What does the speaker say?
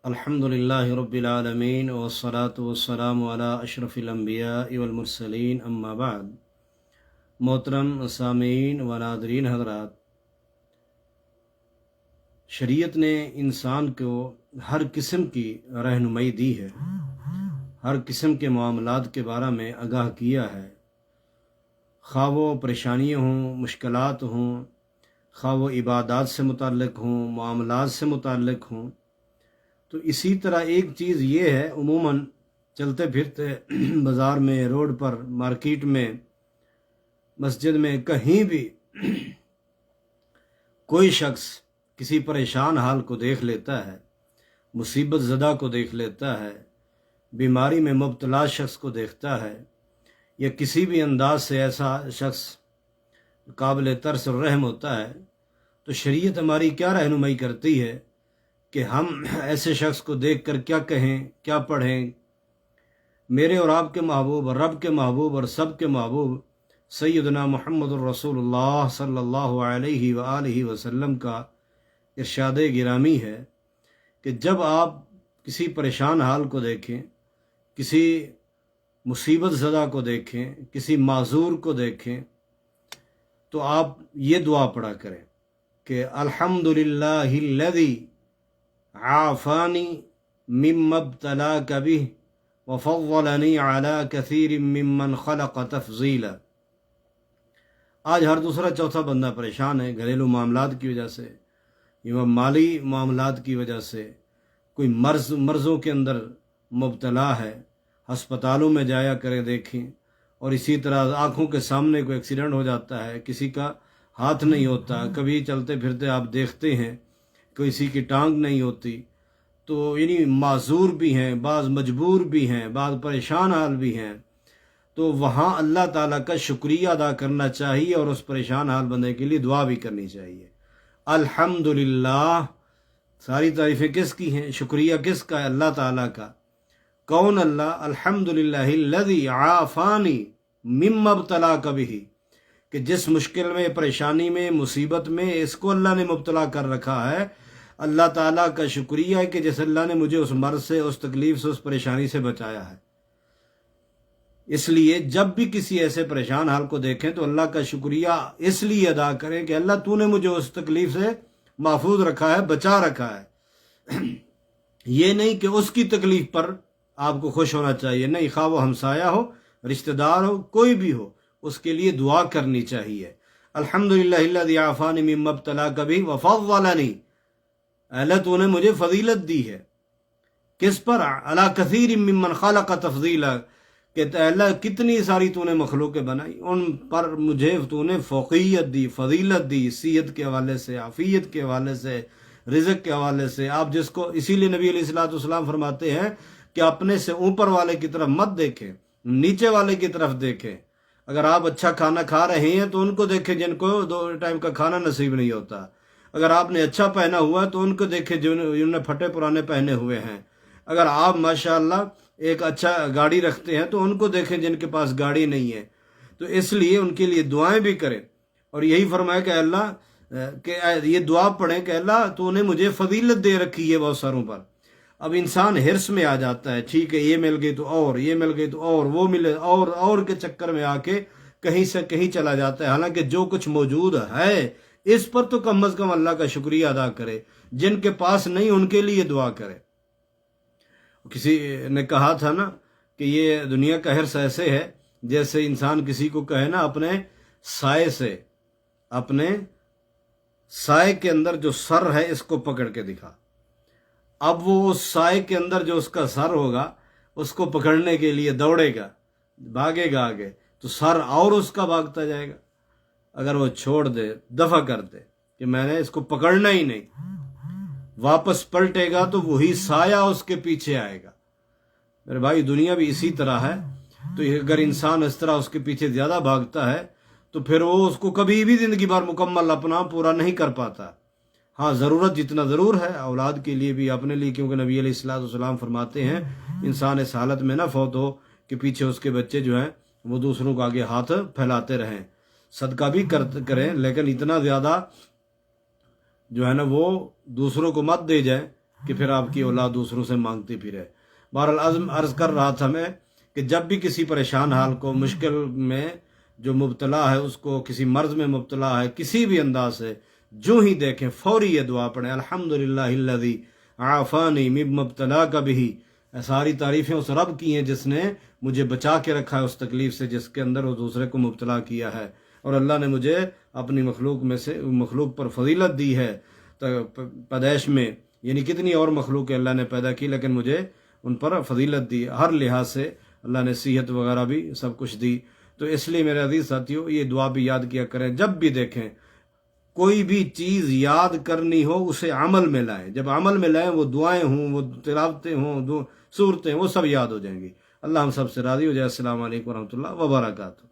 الحمد للہ رب العالمین والصلاة والسلام علی اشرف الانبیاء والمرسلین اما بعد۔ محترم سامعین و ناظرین حضرات، شریعت نے انسان کو ہر قسم کی رہنمائی دی ہے، ہر قسم کے معاملات کے بارے میں آگاہ کیا ہے، خواہ وہ پریشانیاں ہوں، مشکلات ہوں، خواہ وہ عبادات سے متعلق ہوں، معاملات سے متعلق ہوں۔ تو اسی طرح ایک چیز یہ ہے، عموماً چلتے پھرتے بازار میں، روڈ پر، مارکیٹ میں، مسجد میں، کہیں بھی کوئی شخص کسی پریشان حال کو دیکھ لیتا ہے، مصیبت زدہ کو دیکھ لیتا ہے، بیماری میں مبتلا شخص کو دیکھتا ہے، یا کسی بھی انداز سے ایسا شخص قابل ترس اور رحم ہوتا ہے، تو شریعت ہماری کیا رہنمائی کرتی ہے کہ ہم ایسے شخص کو دیکھ کر کیا کہیں، کیا پڑھیں۔ میرے اور آپ کے محبوب اور رب کے محبوب اور سب کے محبوب سیدنا محمد الرسول اللہ صلی اللہ علیہ وآلہ وسلم کا ارشاد گرامی ہے کہ جب آپ کسی پریشان حال کو دیکھیں، کسی مصیبت زدہ کو دیکھیں، کسی معذور کو دیکھیں، تو آپ یہ دعا پڑھا کریں کہ الحمدللہ الذی عافانی مما ابتلاک بہ وفضلنی علی کثیر ممن خلق تفضیلا۔ آج ہر دوسرا چوتھا بندہ پریشان ہے، گھریلو معاملات کی وجہ سے یا مالی معاملات کی وجہ سے، کوئی مرضوں کے اندر مبتلا ہے، ہسپتالوں میں جایا کرے دیکھیں، اور اسی طرح آنکھوں کے سامنے کوئی ایکسیڈنٹ ہو جاتا ہے، کسی کا ہاتھ نہیں ہوتا، کبھی چلتے پھرتے آپ دیکھتے ہیں کسی کی ٹانگ نہیں ہوتی، تو یعنی معذور بھی ہیں، بعض مجبور بھی ہیں، بعض پریشان حال بھی ہیں، تو وہاں اللہ تعالیٰ کا شکریہ ادا کرنا چاہیے اور اس پریشان حال بندے کے لیے دعا بھی کرنی چاہیے۔ الحمدللہ، ساری تعریفیں کس کی ہیں؟ شکریہ کس کا ہے؟ اللہ تعالیٰ کا۔ کون اللہ؟ الحمدللہ الذی عافانی مما ابتلاک بہ، کہ جس مشکل میں، پریشانی میں، مصیبت میں اس کو اللہ نے مبتلا کر رکھا ہے، اللہ تعالیٰ کا شکریہ ہے کہ جس اللہ نے مجھے اس مرض سے، اس تکلیف سے، اس پریشانی سے بچایا ہے۔ اس لیے جب بھی کسی ایسے پریشان حال کو دیکھیں تو اللہ کا شکریہ اس لیے ادا کریں کہ اللہ تو نے مجھے اس تکلیف سے محفوظ رکھا ہے، بچا رکھا ہے۔ یہ نہیں کہ اس کی تکلیف پر آپ کو خوش ہونا چاہیے، نہیں، خواہ وہ ہمسایہ ہو، رشتہ دار ہو، کوئی بھی ہو، اس کے لیے دعا کرنی چاہیے۔ الحمدللہ الذی عافانی مما ابتلاک بہ وفضلنی، اللہ تو نے مجھے فضیلت دی ہے، کس پر؟ علی کثیر ممن خلق تفضیلا، کہ اللہ کتنی ساری تو نے مخلوقیں بنائی، ان پر مجھے تو نے فوقیت دی، فضیلت دی، صحت کے حوالے سے، عافیت کے حوالے سے، رزق کے حوالے سے۔ آپ جس کو، اسی لیے نبی علیہ الصلوۃ والسلام فرماتے ہیں کہ اپنے سے اوپر والے کی طرف مت دیکھیں، نیچے والے کی طرف دیکھیں۔ اگر آپ اچھا کھانا کھا رہے ہیں تو ان کو دیکھیں جن کو 2 ٹائم کا کھانا نصیب نہیں ہوتا۔ اگر آپ نے اچھا پہنا ہوا ہے تو ان کو دیکھیں جنہوں نے پھٹے پرانے پہنے ہوئے ہیں۔ اگر آپ ماشاءاللہ ایک اچھا گاڑی رکھتے ہیں تو ان کو دیکھیں جن کے پاس گاڑی نہیں ہے۔ تو اس لیے ان کے لیے دعائیں بھی کریں، اور یہی فرمایا کہ اللہ، کہ یہ دعا پڑھیں کہ اللہ تو نے مجھے فضیلت دے رکھی ہے بہت ساروں پر۔ اب انسان حرص میں آ جاتا ہے، ٹھیک ہے یہ مل گئی تو اور، یہ مل گئی تو اور، وہ ملے اور کے چکر میں آ کے کہیں سے کہیں چلا جاتا ہے، حالانکہ جو کچھ موجود ہے اس پر تو کم از کم اللہ کا شکریہ ادا کرے۔ جن کے پاس نہیں ان کے لیے دعا کرے۔ کسی نے کہا تھا نا کہ یہ دنیا کا حرص ایسے ہے جیسے انسان کسی کو کہے نا اپنے سائے سے، اپنے سائے کے اندر جو سر ہے اس کو پکڑ کے دکھا۔ اب وہ اس سائے کے اندر جو اس کا سر ہوگا اس کو پکڑنے کے لیے دوڑے گا، بھاگے گا آگے، تو سر اور اس کا بھاگتا جائے گا۔ اگر وہ چھوڑ دے، دفع کر دے کہ میں نے اس کو پکڑنا ہی نہیں، واپس پلٹے گا تو وہی سایہ اس کے پیچھے آئے گا۔ میرے بھائی، دنیا بھی اسی طرح ہے۔ تو اگر انسان اس طرح اس کے پیچھے زیادہ بھاگتا ہے تو پھر وہ اس کو کبھی بھی زندگی بھر مکمل اپنا پورا نہیں کر پاتا۔ ہاں، ضرورت جتنا ضرور ہے اولاد کے لیے بھی، اپنے لیے، کیونکہ نبی علیہ الصلوۃ والسلام فرماتے ہیں انسان اس حالت میں نہ فوت ہو کہ پیچھے اس کے بچے جو ہیں وہ دوسروں کو آگے ہاتھ پھیلاتے رہیں۔ صدقہ بھی کریں لیکن اتنا زیادہ جو ہے نا وہ دوسروں کو مت دے جائیں کہ پھر آپ کی اولاد دوسروں سے مانگتی پھرے۔ بہرحال عرض کر رہا تھا میں کہ جب بھی کسی پریشان حال کو، مشکل میں جو مبتلا ہے، اس کو کسی مرض میں مبتلا ہے، کسی بھی انداز سے جو ہی دیکھیں فوری یہ دعا پڑھیں، الحمدللہ الذی عافانی مما ابتلاک بہ۔ ساری تعریفیں اس رب کی ہیں جس نے مجھے بچا کے رکھا ہے اس تکلیف سے جس کے اندر وہ دوسرے کو مبتلا کیا ہے، اور اللہ نے مجھے اپنی مخلوق میں سے مخلوق پر فضیلت دی ہے پیدائش میں، یعنی کتنی اور مخلوق اللہ نے پیدا کی لیکن مجھے ان پر فضیلت دی، ہر لحاظ سے اللہ نے صحت وغیرہ بھی سب کچھ دی۔ تو اس لیے میرے عزیز ساتھیو، یہ دعا بھی یاد کیا کریں، جب بھی دیکھیں کوئی بھی چیز یاد کرنی ہو اسے عمل میں لائیں، جب عمل میں لائیں وہ دعائیں ہوں، وہ تلاوتیں ہوں، صورتیں، وہ سب یاد ہو جائیں گی۔ اللہ ہم سب سے راضی ہو جائے۔ السلام علیکم ورحمۃ اللہ وبرکاتہ۔